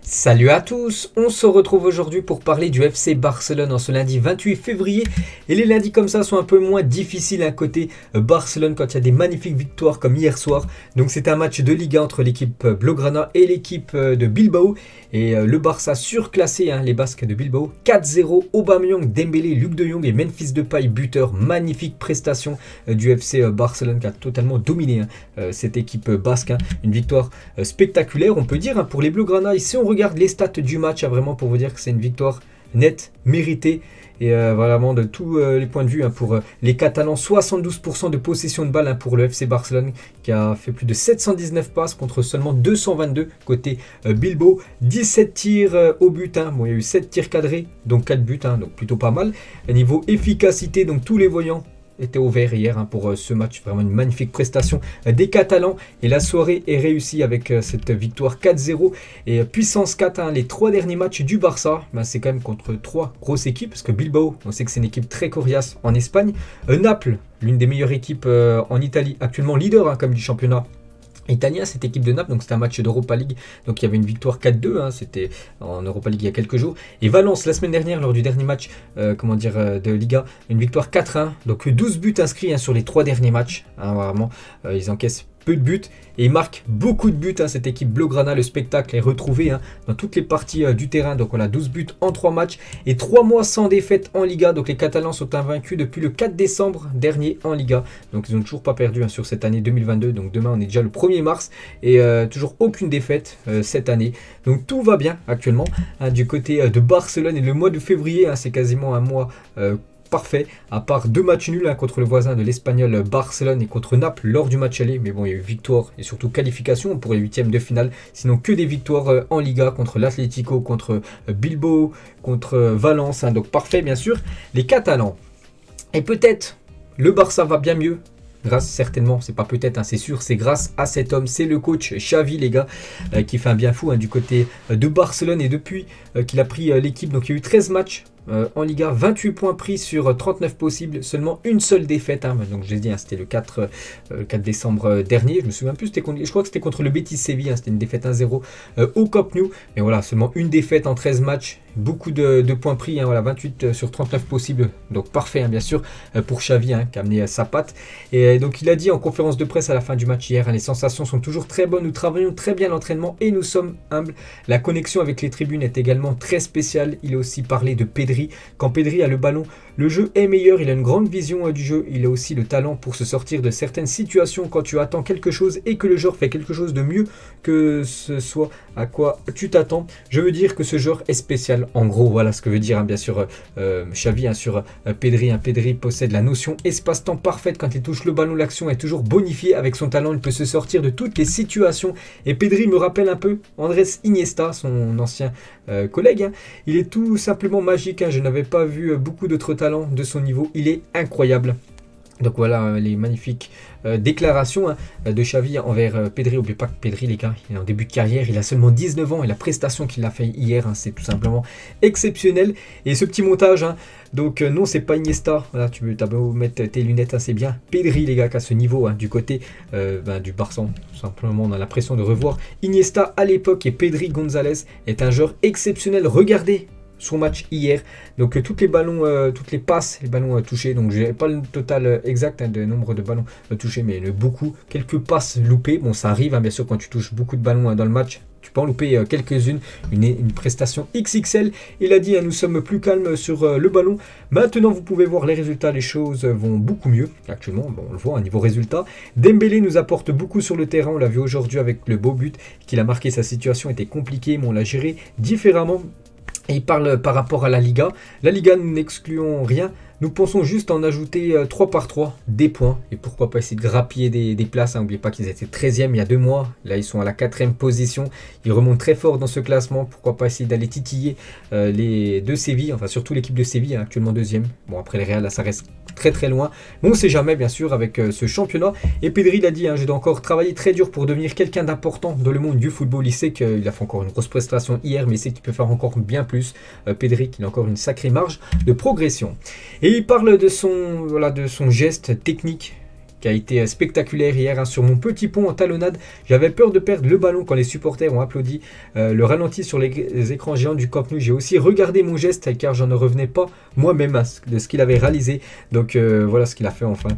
Salut à tous, on se retrouve aujourd'hui pour parler du FC Barcelone en ce lundi 28 février. Et les lundis comme ça sont un peu moins difficiles à côté Barcelone quand il y a des magnifiques victoires comme hier soir. Donc c'est un match de Liga entre l'équipe Blaugrana et l'équipe de Bilbao. Et le Barça surclassé, les Basques de Bilbao. 4-0, Aubameyang, Dembélé, Luc de Jong et Memphis Depay buteur. Magnifique prestation du FC Barcelone qui a totalement dominé cette équipe basque. Une victoire spectaculaire on peut dire pour les Blaugrana. Ici on regarde les stats du match vraiment pour vous dire que c'est une victoire nette, méritée. Et vraiment de tous les points de vue pour les Catalans, 72% de possession de balle pour le FC Barcelone qui a fait plus de 719 passes contre seulement 222 côté Bilbao. 17 tirs au but, bon, il y a eu 7 tirs cadrés, donc 4 buts, donc plutôt pas mal. Niveau efficacité, donc tous les voyants était au vert hier pour ce match. Vraiment une magnifique prestation des Catalans. Et la soirée est réussie avec cette victoire 4-0. Et puissance 4, les 3 derniers matchs du Barça, c'est quand même contre 3 grosses équipes. Parce que Bilbao, on sait que c'est une équipe très coriace en Espagne. Naples, l'une des meilleures équipes en Italie, actuellement leader comme du championnat italien, cette équipe de Naples. Donc c'était un match d'Europa League, donc il y avait une victoire 4-2, c'était en Europa League il y a quelques jours. Et Valence la semaine dernière lors du dernier match de Liga, une victoire 4-1, donc 12 buts inscrits sur les 3 derniers matchs, vraiment ils encaissent peu de buts et ils marquent beaucoup de buts. Cette équipe Blaugrana, le spectacle est retrouvé dans toutes les parties du terrain. Donc on a 12 buts en 3 matchs et 3 mois sans défaite en Liga. Donc les Catalans sont invaincus depuis le 4 décembre dernier en Liga. Donc ils n'ont toujours pas perdu sur cette année 2022. Donc demain on est déjà le 1er mars et toujours aucune défaite cette année. Donc tout va bien actuellement du côté de Barcelone. Et le mois de février, c'est quasiment un mois parfait, à part 2 matchs nuls contre le voisin de l'Espagnol Barcelone et contre Naples lors du match aller. Mais bon, il y a eu victoire et surtout qualification pour les 8e de finale. Sinon que des victoires en Liga contre l'Atlético, contre Bilbao, contre Valence. Donc parfait bien sûr. Les Catalans. Et peut-être le Barça va bien mieux. Grâce certainement, c'est pas peut-être, c'est sûr, c'est grâce à cet homme, c'est le coach Xavi les gars, qui fait un bien fou du côté de Barcelone. Et depuis qu'il a pris l'équipe, donc il y a eu 13 matchs en Liga, 28 points pris sur 39 possibles, seulement une seule défaite. Donc je l'ai dit, c'était le 4 décembre dernier, je me souviens plus, je crois que c'était contre le Betis Séville, c'était une défaite 1-0 au Camp Nou. Mais voilà, seulement une défaite en 13 matchs, beaucoup de points pris, voilà, 28 sur 39 possibles. Donc parfait bien sûr pour Xavi qui a amené sa patte. Et donc il a dit en conférence de presse à la fin du match hier, les sensations sont toujours très bonnes, nous travaillons très bien l'entraînement et nous sommes humbles. La connexion avec les tribunes est également très spéciale. Il a aussi parlé de Pedri. Quand Pedri a le ballon, le jeu est meilleur, il a une grande vision du jeu, il a aussi le talent pour se sortir de certaines situations quand tu attends quelque chose et que le joueur fait quelque chose de mieux que ce soit à quoi tu t'attends. Je veux dire que ce joueur est spécial, en gros voilà ce que veut dire bien sûr Xavi sur Pedri. Pedri possède la notion espace-temps parfaite. Quand il touche le ballon, l'action est toujours bonifiée. Avec son talent, il peut se sortir de toutes les situations et Pedri me rappelle un peu Andrés Iniesta, son ancien collègue. Il est tout simplement magique, je n'avais pas vu beaucoup d'autres talents de son niveau, il est incroyable. Donc voilà les magnifiques déclarations de Xavi envers Pedri. N'oubliez pas que Pedri les gars, il est en début de carrière, il a seulement 19 ans et la prestation qu'il a fait hier, c'est tout simplement exceptionnel. Et ce petit montage, donc non c'est pas Iniesta, voilà, tu as beau mettre tes lunettes, c'est bien Pedri les gars qu'à ce niveau du côté du Barça. Tout simplement on a l'impression de revoir Iniesta à l'époque et Pedri González est un joueur exceptionnel. Regardez son match hier, donc toutes les ballons, toutes les passes, les ballons touchés, donc je n'ai pas le total exact de nombre de ballons touchés, mais beaucoup, quelques passes loupées, bon ça arrive bien sûr quand tu touches beaucoup de ballons dans le match, tu peux en louper quelques-unes, une prestation XXL. Il a dit nous sommes plus calmes sur le ballon, maintenant vous pouvez voir les résultats, les choses vont beaucoup mieux actuellement, on le voit niveau résultat. Dembélé nous apporte beaucoup sur le terrain, on l'a vu aujourd'hui avec le beau but qu'il a marqué, sa situation était compliquée mais on l'a géré différemment. Et il parle par rapport à la Liga. La Liga, nous n'excluons rien. Nous pensons juste en ajouter 3 par 3 des points. Et pourquoi pas essayer de grappiller des places. N'oubliez pas qu'ils étaient 13e il y a 2 mois. Là, ils sont à la 4e position. Ils remontent très fort dans ce classement. Pourquoi pas essayer d'aller titiller les deux Séville. Enfin, surtout l'équipe de Séville, actuellement 2e. Bon, après les Real, là, ça reste très loin. Mais on ne sait jamais, bien sûr, avec ce championnat. Et Pedri l'a dit, je dois encore travailler très dur pour devenir quelqu'un d'important dans le monde du football. Il sait qu'il a fait encore une grosse prestation hier, mais il sait qu'il peut faire encore bien plus. Pedri, qu'il a encore une sacrée marge de progression. Et il parle de son geste technique qui a été spectaculaire hier hein, sur mon petit pont en talonnade. J'avais peur de perdre le ballon quand les supporters ont applaudi le ralenti sur les écrans géants du Camp Nou. J'ai aussi regardé mon geste car j'en ne revenais pas moi-même de ce qu'il avait réalisé. Donc voilà ce qu'il a fait enfin.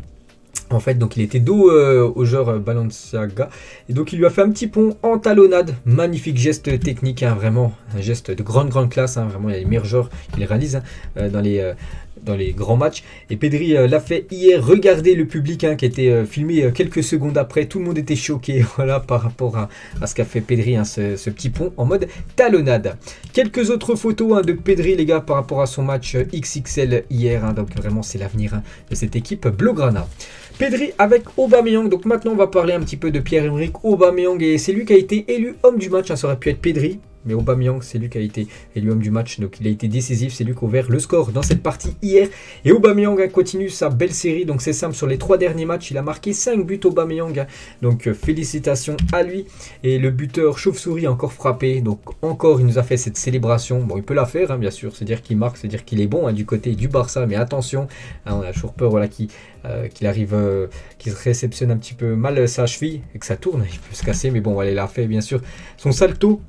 En fait, donc il était dos au joueur Balenciaga. Et donc il lui a fait un petit pont en talonnade. Magnifique geste technique, hein, vraiment. Un geste de grande classe. Hein, vraiment, il y a les meilleurs joueurs qui les réalisent hein, dans les grands matchs. Et Pedri l'a fait hier. Regardez le public hein, qui a été filmé quelques secondes après. Tout le monde était choqué voilà, par rapport à ce qu'a fait Pedri, hein, ce petit pont en mode talonnade. Quelques autres photos hein, de Pedri, les gars, par rapport à son match XXL hier. Hein, donc vraiment, c'est l'avenir hein, de cette équipe Blaugrana. Pedri avec Aubameyang. Donc maintenant, on va parler un petit peu de Pierre-Emerick Aubameyang. Et c'est lui qui a été élu homme du match. Hein, ça aurait pu être Pedri. Mais Aubameyang, c'est lui qui a été élu homme du match. Donc il a été décisif. C'est lui qui a ouvert le score dans cette partie hier. Et Aubameyang continue sa belle série. Donc c'est simple, sur les 3 derniers matchs, il a marqué 5 buts Aubameyang. Donc félicitations à lui. Et le buteur Chauve-souris a encore frappé. Donc encore, il nous a fait cette célébration. Bon, il peut la faire, hein, bien sûr. C'est dire qu'il marque, c'est dire qu'il est bon hein, du côté du Barça. Mais attention, hein, on a toujours peur voilà, qu'il arrive, qu'il se réceptionne un petit peu mal sa cheville et que ça tourne. Il peut se casser. Mais bon, voilà, il a fait bien sûr son salto.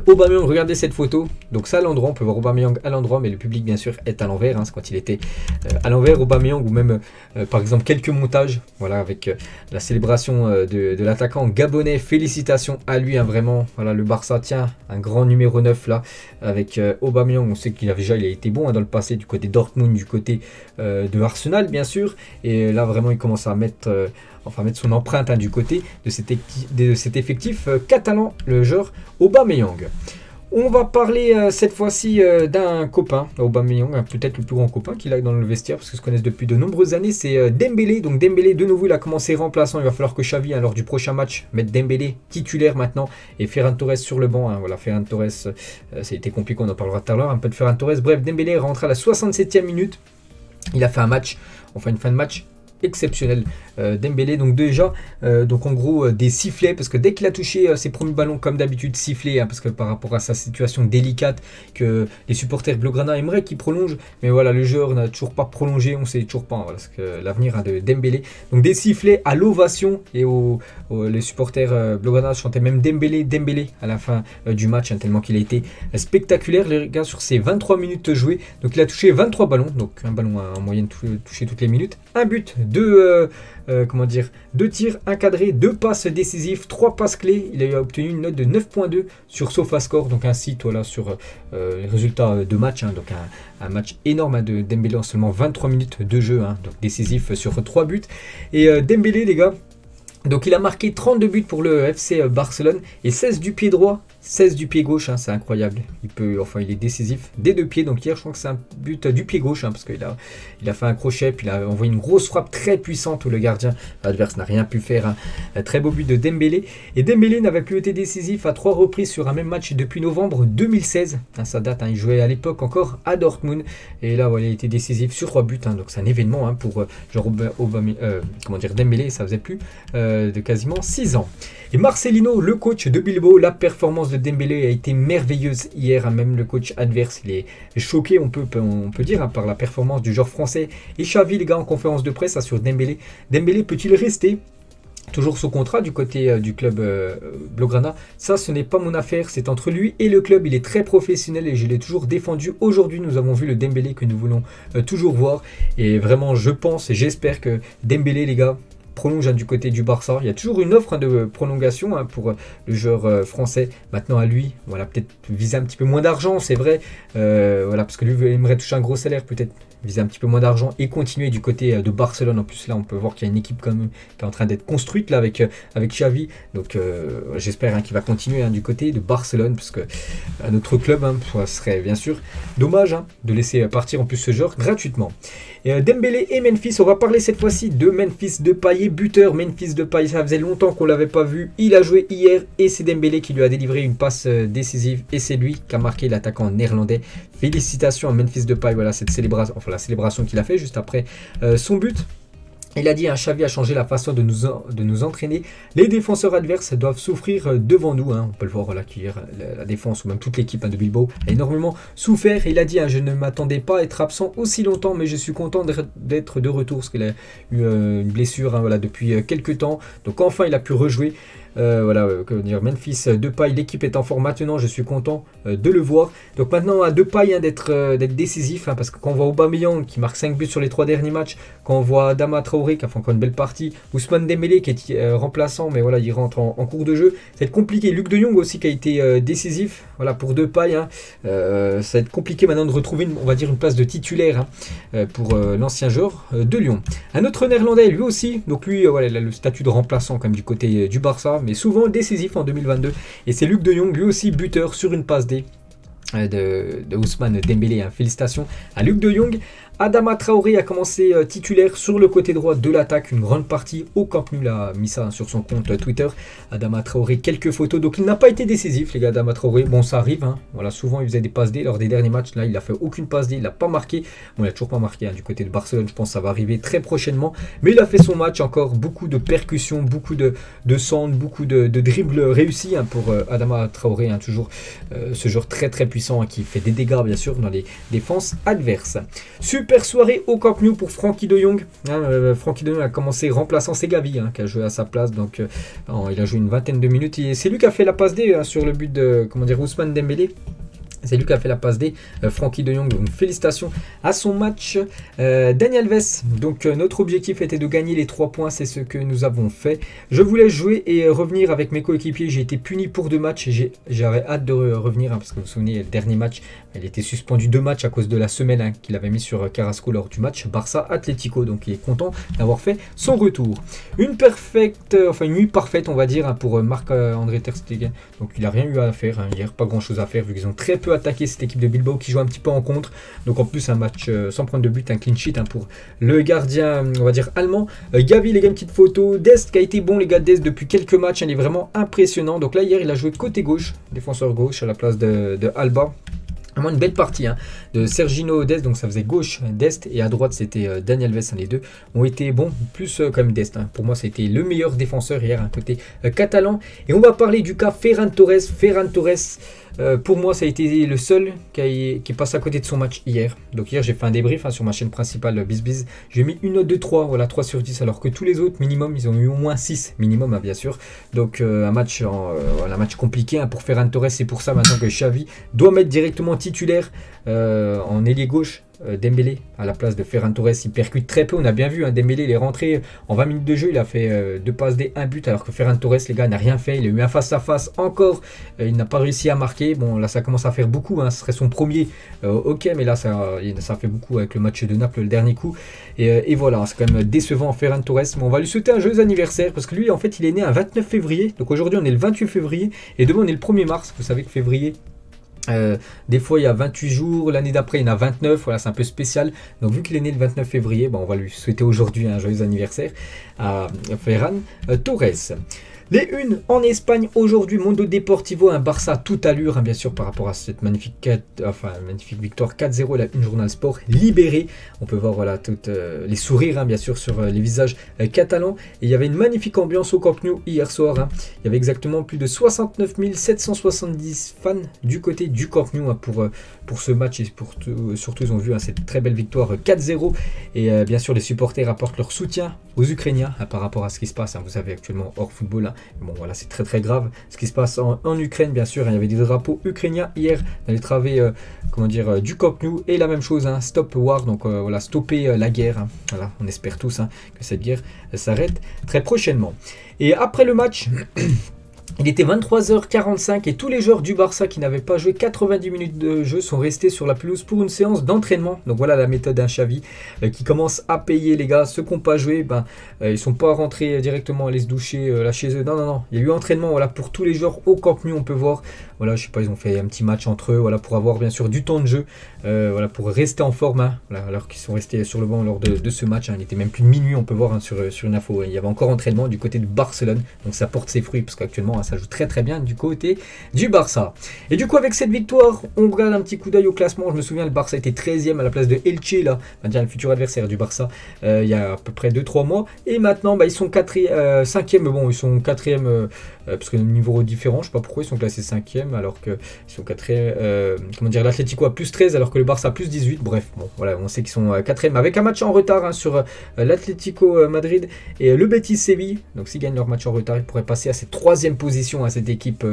Aubameyang, regardez cette photo. Donc ça à l'endroit, on peut voir Aubameyang à l'endroit, mais le public bien sûr est à l'envers. Hein, c'est quand il était à l'envers, Aubameyang, ou même par exemple quelques montages. Voilà, avec la célébration de l'attaquant gabonais. Félicitations à lui, hein, vraiment. Voilà, le Barça tient un grand numéro 9 là avec Aubameyang. On sait qu'il a déjà, il a été bon hein, dans le passé du côté Dortmund, du côté de Arsenal bien sûr. Et là vraiment, il commence à mettre son empreinte hein, du côté de cet effectif catalan, le joueur Aubameyang. On va parler cette fois-ci d'un copain, Aubameyang, hein, peut-être le plus grand copain qu'il a dans le vestiaire, parce qu'ils se connaissent depuis de nombreuses années, c'est Dembélé. Donc Dembélé, de nouveau, il a commencé remplaçant. Il va falloir que Xavi, hein, lors du prochain match, mette Dembélé titulaire maintenant, et Ferran Torres sur le banc. Hein. Voilà, Ferran Torres, ça a été compliqué, on en parlera tout à l'heure, un peu de Ferran Torres. Bref, Dembélé rentre à la 67e minute. Il a fait un match, enfin une fin de match exceptionnel Dembélé. Donc déjà donc en gros des sifflets, parce que dès qu'il a touché ses premiers ballons, comme d'habitude sifflé hein, parce que par rapport à sa situation délicate, que les supporters Blaugrana aimeraient qu'il prolonge, mais voilà, le joueur n'a toujours pas prolongé, on sait toujours pas hein, voilà, ce que l'avenir hein, de Dembélé. Donc des sifflets à l'ovation, et les supporters Blaugrana chantaient même Dembélé à la fin du match hein, tellement qu'il a été spectaculaire les gars sur ces 23 minutes jouées. Donc il a touché 23 ballons, donc un ballon en moyenne touché toutes les minutes, un but, deux tirs encadrés, 2 passes décisives, 3 passes clés. Il a obtenu une note de 9.2 sur SofaScore, donc un site voilà, sur les résultats de match. Hein, donc un match énorme hein, de Dembélé en seulement 23 minutes de jeu, hein, donc décisif sur 3 buts. Et Dembélé, les gars, donc il a marqué 32 buts pour le FC Barcelone et 16 du pied droit, 16 du pied gauche, hein, c'est incroyable. Il est décisif des 2 pieds. Donc hier, je crois que c'est un but du pied gauche, hein, parce qu'il a fait un crochet, puis il a envoyé une grosse frappe très puissante où le gardien adverse n'a rien pu faire. Hein. Un très beau but de Dembélé. Et Dembélé n'avait plus été décisif à 3 reprises sur un même match depuis novembre 2016. Hein, ça date, hein, il jouait à l'époque encore à Dortmund. Et là, voilà, il a été décisif sur 3 buts. Hein, donc c'est un événement hein, pour Dembélé, ça faisait plus de quasiment 6 ans. Et Marcelino, le coach de Bilbao, la performance de Dembélé a été merveilleuse hier. Hein, même le coach adverse, il est choqué, on peut dire, hein, par la performance du joueur français. Et Xavi, les gars, en conférence de presse, assure Dembélé. Dembélé peut-il rester toujours sous contrat du côté du club Blaugrana? Ça, ce n'est pas mon affaire, c'est entre lui et le club. Il est très professionnel et je l'ai toujours défendu. Aujourd'hui, nous avons vu le Dembélé que nous voulons toujours voir. Et vraiment, je pense et j'espère que Dembélé, les gars, prolonge hein, du côté du Barça. Il y a toujours une offre hein, de prolongation hein, pour le joueur français. Maintenant à lui, voilà, peut-être viser un petit peu moins d'argent, c'est vrai. Voilà, parce que lui aimerait toucher un gros salaire, peut-être viser un petit peu moins d'argent et continuer du côté de Barcelone. En plus là, on peut voir qu'il y a une équipe quand même qui est en train d'être construite là avec Xavi. Donc j'espère hein, qu'il va continuer hein, du côté de Barcelone, parce que notre club, hein, ça serait bien sûr dommage hein, de laisser partir en plus ce joueur gratuitement. Et Dembélé et Memphis, on va parler cette fois-ci de Memphis Depay, buteur. Memphis Depay, ça faisait longtemps qu'on ne l'avait pas vu. Il a joué hier et c'est Dembélé qui lui a délivré une passe décisive. Et c'est lui qui a marqué, l'attaquant néerlandais. Félicitations à Memphis Depay, voilà cette célébration, enfin la célébration qu'il a fait juste après son but. Il a dit, Xavi a changé la façon de nous entraîner. Les défenseurs adverses doivent souffrir devant nous. On peut le voir, voilà, qu'hier, la défense ou même toute l'équipe de Bilbao a énormément souffert. Il a dit, je ne m'attendais pas à être absent aussi longtemps, mais je suis content d'être de retour parce qu'il a eu une blessure voilà, depuis quelques temps. Donc enfin, il a pu rejouer. Voilà, que dire, Memphis Depay, l'équipe est en forme maintenant, je suis content de le voir. Donc maintenant à Depay d'être décisif, parce que quand on voit Aubameyang qui marque 5 buts sur les 3 derniers matchs, quand on voit Adama Traoré qui a fait encore une belle partie, Ousmane Dembélé qui est remplaçant, mais voilà, il rentre en cours de jeu, ça va être compliqué. Luc de Jong aussi qui a été décisif, voilà, pour Depay, ça va être compliqué maintenant de retrouver on va dire une place de titulaire pour l'ancien joueur de Lyon. Un autre néerlandais lui aussi, donc lui voilà, il a le statut de remplaçant quand même du côté du Barça, mais souvent décisif en 2022. Et c'est Luc de Jong, lui aussi buteur sur une passe D de Ousmane Dembélé. Félicitations à Luc de Jong. Adama Traoré a commencé titulaire sur le côté droit de l'attaque, une grande partie au Camp Nou. Il a mis ça sur son compte Twitter. Adama Traoré, quelques photos. Donc il n'a pas été décisif, les gars. Adama Traoré, bon, ça arrive. Voilà, souvent il faisait des passes D lors des derniers matchs. Là, il n'a fait aucune passe D. Il n'a pas marqué. Bon, il n'a toujours pas marqué du côté de Barcelone. Je pense que ça va arriver très prochainement. Mais il a fait son match. Encore beaucoup de percussions, beaucoup de centres, beaucoup de dribbles réussis pour Adama Traoré. Toujours ce joueur très très puissant qui fait des dégâts, bien sûr, dans les défenses adverses. Super soirée au Camp Nou pour Frenkie de Jong. Frenkie de Jong a commencé remplaçant, c'est Gavi qui a joué à sa place. Donc il a joué une vingtaine de minutes. C'est lui qui a fait la passe D sur le but de Ousmane Dembélé. C'est lui qui a fait la passe D, Frenkie de Jong. Donc félicitations à son match. Dani Alves, donc notre objectif était de gagner les 3 points, c'est ce que nous avons fait. Je voulais jouer et revenir avec mes coéquipiers. J'ai été puni pour 2 matchs et j'avais hâte de revenir parce que vous vous souvenez, le dernier match, il était suspendu 2 matchs à cause de la semaine qu'il avait mis sur Carrasco lors du match Barça-Atlético. Donc il est content d'avoir fait son retour. Une nuit parfaite, on va dire, pour Marc-André Ter Stegen. Donc il n'a rien eu à faire hier, pas grand chose à faire vu qu'ils ont très peu attaqué cette équipe de Bilbao qui joue un petit peu en contre. Donc en plus un match sans prendre de but, un clean sheet pour le gardien, on va dire, allemand. Gavi, les gars, une petite photo. Dest qui a été bon, les gars. Dest depuis quelques matchs, il est vraiment impressionnant. Donc là hier il a joué côté gauche, défenseur gauche à la place de Alba. Vraiment une belle partie de Sergino Dest, donc ça faisait gauche Dest et à droite c'était Dani Alves. Les deux ont été bons, plus quand même Dest. Pour moi, c'était le meilleur défenseur hier, côté catalan. Et on va parler du cas Ferran Torres. Ferran Torres, pour moi, ça a été le seul qui passe à côté de son match hier. Donc hier, j'ai fait un débrief sur ma chaîne principale BizBiz. J'ai mis une note de 3, voilà, 3 sur 10, alors que tous les autres, minimum, ils ont eu au moins 6 minimum, bien sûr. Donc un match compliqué pour Ferran Torres. C'est pour ça maintenant que Xavi doit mettre directement titulaire en ailier gauche Dembélé à la place de Ferran Torres. Il percute très peu, on a bien vu, Dembélé il est rentré en 20 minutes de jeu, il a fait 2 passes D, 1 but, alors que Ferran Torres, les gars, n'a rien fait. Il a eu un face-à-face encore, il n'a pas réussi à marquer. Bon, là ça commence à faire beaucoup, ce serait son premier, ok, mais là ça fait beaucoup avec le match de Naples, le dernier coup. Et voilà, c'est quand même décevant Ferran Torres, mais on va lui souhaiter un joyeux anniversaire, parce que lui, en fait, il est né un 29 février, donc aujourd'hui on est le 28 février, et demain on est le 1er mars, vous savez que février... des fois il y a 28 jours, l'année d'après il y en a 29, voilà, c'est un peu spécial. Donc vu qu'il est né le 29 février, on va lui souhaiter aujourd'hui un joyeux anniversaire à Ferran Torres. Les unes en Espagne aujourd'hui, Mundo Deportivo, un Barça toute allure, bien sûr, par rapport à cette magnifique victoire 4-0, la Une Journal Sport libérée. On peut voir voilà toutes les sourires, bien sûr, sur les visages catalans. Et il y avait une magnifique ambiance au Camp Nou hier soir. Il y avait exactement plus de 69 770 fans du côté du Camp Nou pour ce match. Et surtout, ils ont vu cette très belle victoire 4-0. Et bien sûr, les supporters apportent leur soutien aux Ukrainiens par rapport à ce qui se passe. Vous savez, actuellement, hors football. Bon, voilà, c'est très très grave ce qui se passe en Ukraine, bien sûr. Il y avait des drapeaux ukrainiens hier dans les travées du Camp Nou. Et la même chose, Stop War, donc voilà, stopper la guerre. Voilà, on espère tous que cette guerre s'arrête très prochainement. Et après le match... Il était 23h45 et tous les joueurs du Barça qui n'avaient pas joué 90 minutes de jeu sont restés sur la pelouse pour une séance d'entraînement. Donc voilà la méthode d'un Xavi qui commence à payer, les gars. Ceux qui n'ont pas joué, ils ne sont pas rentrés directement aller se doucher là chez eux. Non. Il y a eu entraînement pour tous les joueurs au Camp Nou, on peut voir. Voilà, je sais pas, ils ont fait un petit match entre eux pour avoir bien sûr du temps de jeu, pour rester en forme. Alors qu'ils sont restés sur le banc lors de ce match. Il était même plus de minuit, on peut voir sur une info. Il y avait encore entraînement du côté de Barcelone. Donc ça porte ses fruits parce qu'actuellement, ça joue très très bien du côté du Barça. Et du coup avec cette victoire, on regarde un petit coup d'œil au classement. Je me souviens, le Barça était 13e à la place de Elche, là, le futur adversaire du Barça, il y a à peu près 2-3 mois. Et maintenant ils sont 5e, mais bon ils sont 4e parce que le niveau est différent, je sais pas pourquoi ils sont classés 5e alors qu'ils sont 4e, comment dire, l'Atlético a plus 13 alors que le Barça a plus 18, bref, bon voilà, on sait qu'ils sont 4e avec un match en retard hein, sur l'Atlético Madrid et le Betis Séville. Donc s'ils gagnent leur match en retard, ils pourraient passer à cette 3e position à cette équipe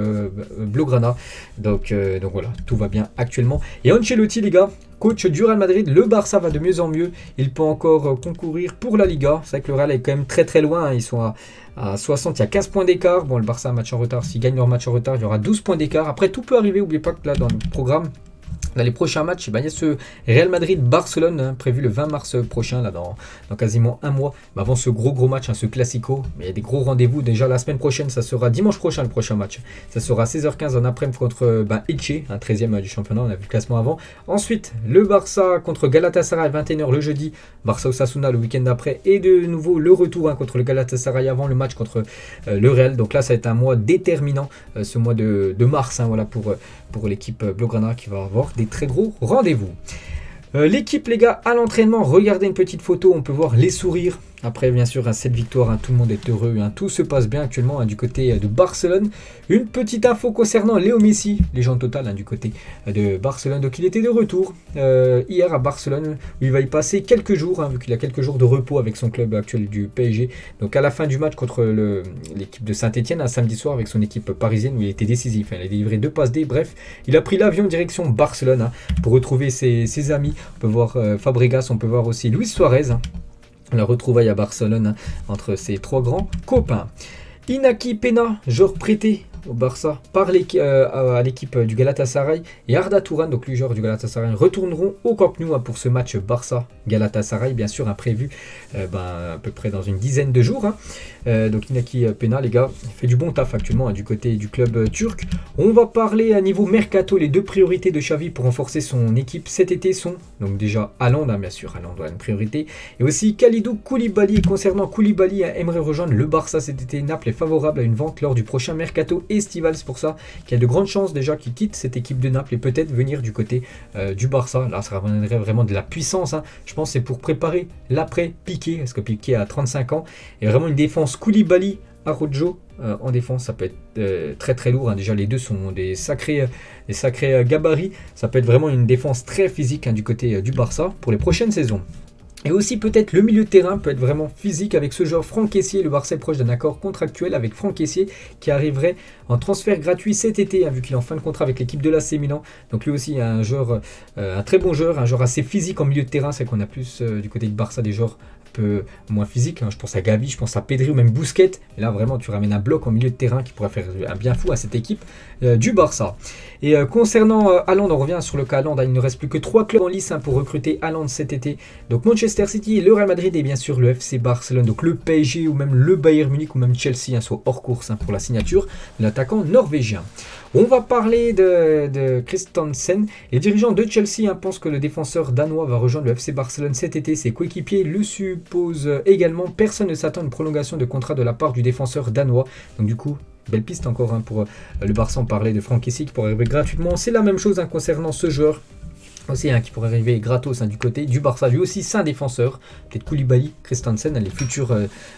Blaugrana. Donc voilà, tout va bien actuellement. Et Ancelotti les gars, coach du Real Madrid, le Barça va de mieux en mieux, il peut encore concourir pour la Liga. C'est vrai que le Real est quand même très très loin, hein. Ils sont à 60, il y a 15 points d'écart. Bon, le Barça a un match en retard, s'ils gagnent leur match en retard, il y aura 12 points d'écart. Après, tout peut arriver, n'oubliez pas que là, dans le programme, dans les prochains matchs, il y a ce Real Madrid-Barcelone hein, prévu le 20 mars prochain, là, dans quasiment un mois. Mais avant ce gros match, hein, ce Classico, mais il y a des gros rendez-vous. Déjà la semaine prochaine, ça sera dimanche prochain le prochain match. Ça sera à 16h15 en après-midi contre Elche, un 13e du championnat, on a vu le classement avant. Ensuite, le Barça contre Galatasaray à 21h le jeudi. Barça-Osasuna le week-end d'après. Et de nouveau, le retour hein, contre le Galatasaray avant le match contre le Real. Donc là, ça va être un mois déterminant, ce mois de mars, hein, voilà, pour l'équipe Blaugrana qui va avoir des très gros rendez-vous. L'équipe les gars à l'entraînement, regardez une petite photo, on peut voir les sourires. Après bien sûr cette victoire, hein, tout le monde est heureux, hein, tout se passe bien actuellement hein, du côté de Barcelone. Une petite info concernant Léo Messi, légende totale hein, du côté de Barcelone. Donc il était de retour hier à Barcelone, où il va y passer quelques jours, hein, vu qu'il a quelques jours de repos avec son club actuel du PSG. Donc à la fin du match contre l'équipe de Saint-Etienne, un samedi soir avec son équipe parisienne où il était décisif, hein, il a délivré 2 passes D, bref, il a pris l'avion direction Barcelone hein, pour retrouver ses amis. On peut voir Fabregas, on peut voir aussi Luis Suarez. Hein. La retrouvaille à Barcelone hein, entre ces 3 grands copains. Inaki Peña, joueur prêté au Barça par à l'équipe du Galatasaray, et Arda Turan, donc les joueurs du Galatasaray, retourneront au Camp Nou hein, pour ce match Barça-Galatasaray, bien sûr imprévu à peu près dans une dizaine de jours. Hein. Donc Inaki Peña, les gars, fait du bon taf actuellement hein, du côté du club turc. On va parler à niveau mercato, les 2 priorités de Xavi pour renforcer son équipe cet été sont donc déjà Haaland, hein, bien sûr, Haaland doit être une priorité, et aussi Kalidou Koulibaly. Et concernant Koulibaly, hein, aimerait rejoindre le Barça cet été. Naples est favorable à une vente lors du prochain mercato estival, c'est pour ça qu'il y a de grandes chances déjà qu'il quitte cette équipe de Naples et peut-être venir du côté du Barça. Là, ça ramènerait vraiment de la puissance. Hein. Je pense que c'est pour préparer l'après Piqué, parce que Piqué a 35 ans, et vraiment une défense Koulibaly, Araujo en défense, ça peut être très très lourd. Hein. Déjà, les deux sont des sacrés gabarits. Ça peut être vraiment une défense très physique hein, du côté du Barça pour les prochaines saisons. Et aussi peut-être le milieu de terrain peut être vraiment physique avec ce joueur Franck Kessié. Le Barça est proche d'un accord contractuel avec Franck Kessié qui arriverait en transfert gratuit cet été, hein, vu qu'il est en fin de contrat avec l'équipe de l'AC Milan. Donc lui aussi un joueur, un très bon joueur, un joueur assez physique en milieu de terrain. C'est qu'on a plus du côté du Barça des joueurs un peu moins physiques. Hein. Je pense à Gavi, je pense à Pedri ou même Busquets. Et là vraiment tu ramènes un bloc en milieu de terrain qui pourrait faire un bien fou à cette équipe du Barça. Et concernant Haaland, on revient sur le cas Haaland, hein, il ne reste plus que 3 clubs en lice hein, pour recruter Haaland cet été. Donc Manchester City, le Real Madrid et bien sûr le FC Barcelone, donc le PSG ou même le Bayern Munich ou même Chelsea hein, sont hors course hein, pour la signature de l'attaquant norvégien. On va parler de Christensen. Les dirigeants de Chelsea hein, pensent que le défenseur danois va rejoindre le FC Barcelone cet été. Ses coéquipiers le supposent également. Personne ne s'attend à une prolongation de contrat de la part du défenseur danois. Donc du coup, belle piste encore hein, pour le Barça. On parlait de Franck Kessié qui pourrait arriver gratuitement. C'est la même chose hein, concernant ce joueur. Aussi hein, qui pourrait arriver gratos hein, du côté du Barça. Lui aussi c'est un défenseur, peut-être Koulibaly, Christensen, les futurs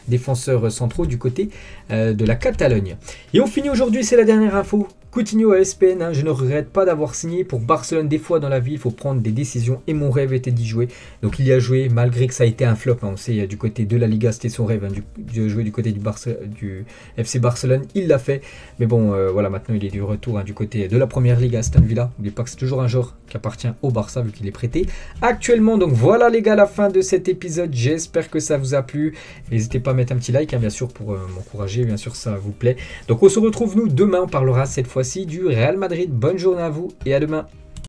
défenseurs centraux du côté de la Catalogne. Et on finit aujourd'hui, c'est la dernière info. Coutinho à SPN, hein, je ne regrette pas d'avoir signé pour Barcelone. Des fois dans la vie, il faut prendre des décisions et mon rêve était d'y jouer. Donc il y a joué malgré que ça a été un flop. Hein, on sait du côté de la Liga, c'était son rêve hein, de jouer du côté du FC Barcelone. Il l'a fait. Mais bon, voilà, maintenant il est du retour hein, du côté de la Première Ligue à Aston Villa. N'oubliez pas que c'est toujours un joueur qui appartient au Barça vu qu'il est prêté actuellement. Donc voilà les gars, la fin de cet épisode. J'espère que ça vous a plu. N'hésitez pas à mettre un petit like hein, bien sûr pour m'encourager. Bien sûr ça vous plaît. Donc on se retrouve nous demain. On parlera cette fois du Real Madrid. Bonne journée à vous et à demain.